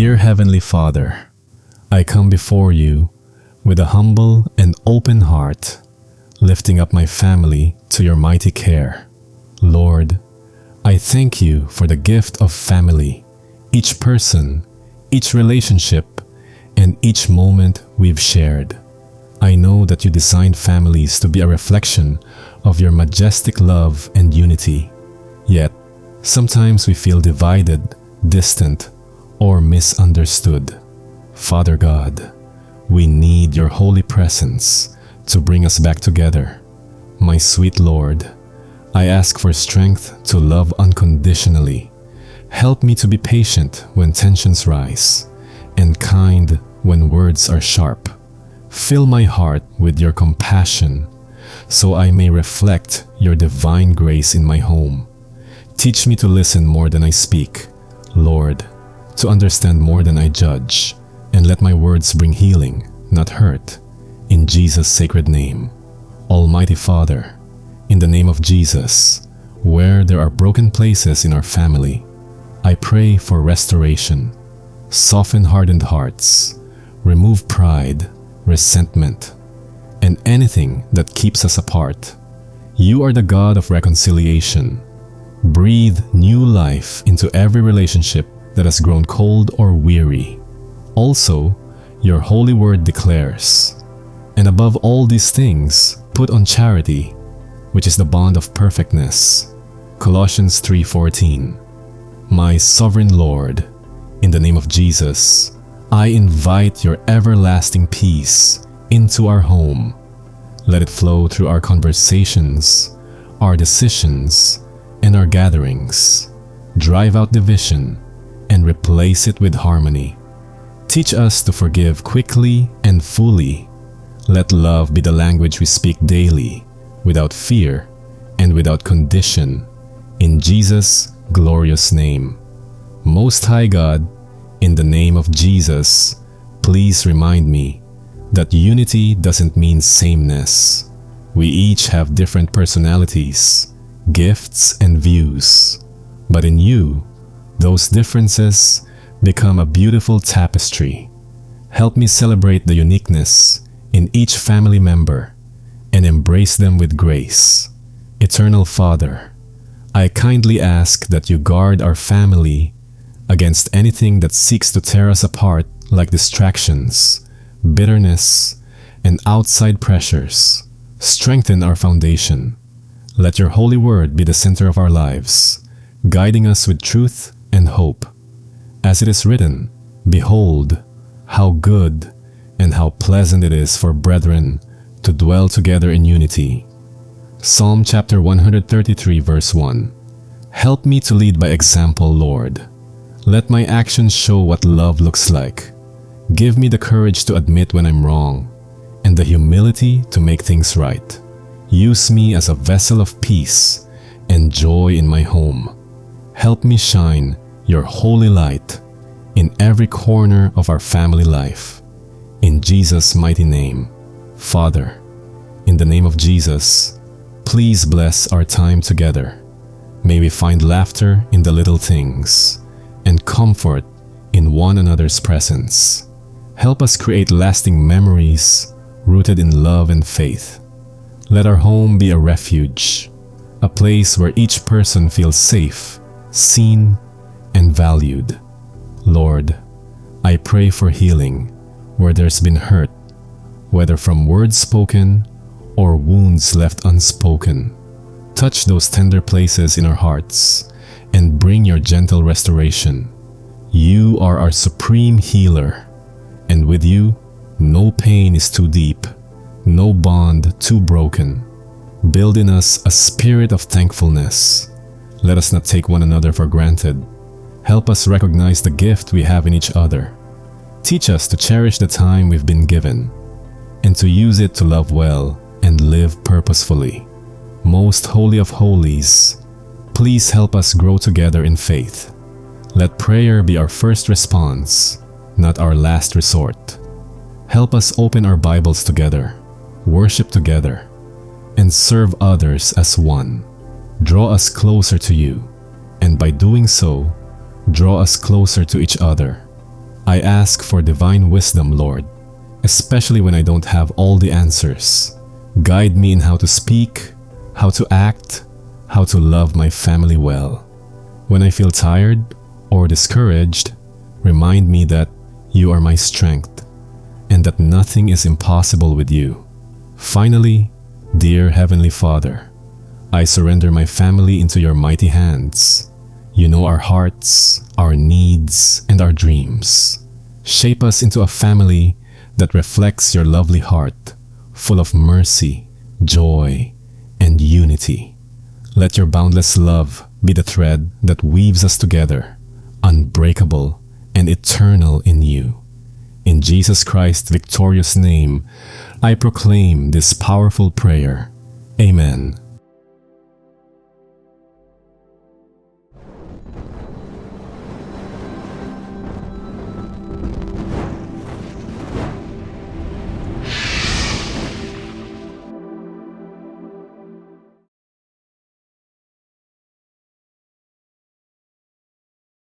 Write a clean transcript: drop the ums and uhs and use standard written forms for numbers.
Dear Heavenly Father, I come before you with a humble and open heart, lifting up my family to your mighty care. Lord, I thank you for the gift of family, each person, each relationship, and each moment we've shared. I know that you designed families to be a reflection of your majestic love and unity. Yet, sometimes we feel divided, distant, or misunderstood. Father God, we need your holy presence to bring us back together. My sweet Lord, I ask for strength to love unconditionally. Help me to be patient when tensions rise, and kind when words are sharp. Fill my heart with your compassion, so I may reflect your divine grace in my home. Teach me to listen more than I speak, Lord, to understand more than I judge, and let my words bring healing, not hurt. In Jesus' sacred name. Almighty Father, in the name of Jesus, where there are broken places in our family, I pray for restoration. Soften hardened hearts, remove pride, resentment, and anything that keeps us apart. You are the God of reconciliation. Breathe new life into every relationship that has grown cold or weary. Also, your holy word declares, and above all these things, put on charity, which is the bond of perfectness. Colossians 3:14. My sovereign Lord, in the name of Jesus, I invite your everlasting peace into our home. Let it flow through our conversations, our decisions, and our gatherings. Drive out division and replace it with harmony. Teach us to forgive quickly and fully. Let love be the language we speak daily, without fear and without condition. In Jesus' glorious name. Most High God, in the name of Jesus, please remind me that unity doesn't mean sameness. We each have different personalities, gifts, and views. But in you, those differences become a beautiful tapestry. Help me celebrate the uniqueness in each family member and embrace them with grace. Eternal Father, I kindly ask that you guard our family against anything that seeks to tear us apart, like distractions, bitterness, and outside pressures. Strengthen our foundation. Let your holy word be the center of our lives, guiding us with truth and hope. As it is written, behold, how good and how pleasant it is for brethren to dwell together in unity. Psalm chapter 133 verse 1. Help me to lead by example, Lord. Let my actions show what love looks like. Give me the courage to admit when I'm wrong, and the humility to make things right. Use me as a vessel of peace and joy in my home. Help me shine your holy light in every corner of our family life. In Jesus' mighty name. Father, in the name of Jesus, please bless our time together. May we find laughter in the little things and comfort in one another's presence. Help us create lasting memories rooted in love and faith. Let our home be a refuge, a place where each person feels safe, seen, and valued. Lord, I pray for healing where there's been hurt, whether from words spoken or wounds left unspoken. Touch those tender places in our hearts and bring your gentle restoration. You are our supreme healer, and with you, no pain is too deep, no bond too broken. Build in us a spirit of thankfulness. Let us not take one another for granted. Help us recognize the gift we have in each other. Teach us to cherish the time we've been given, and to use it to love well and live purposefully. Most Holy of Holies, please help us grow together in faith. Let prayer be our first response, not our last resort. Help us open our Bibles together, worship together, and serve others as one. Draw us closer to you, and by doing so, draw us closer to each other. I ask for divine wisdom, Lord, especially when I don't have all the answers. Guide me in how to speak, how to act, how to love my family well. When I feel tired or discouraged, remind me that you are my strength and that nothing is impossible with you. Finally, dear Heavenly Father, I surrender my family into your mighty hands. You know our hearts, our needs, and our dreams. Shape us into a family that reflects your lovely heart, full of mercy, joy, and unity. Let your boundless love be the thread that weaves us together, unbreakable and eternal in you. In Jesus Christ's victorious name, I proclaim this powerful prayer. Amen.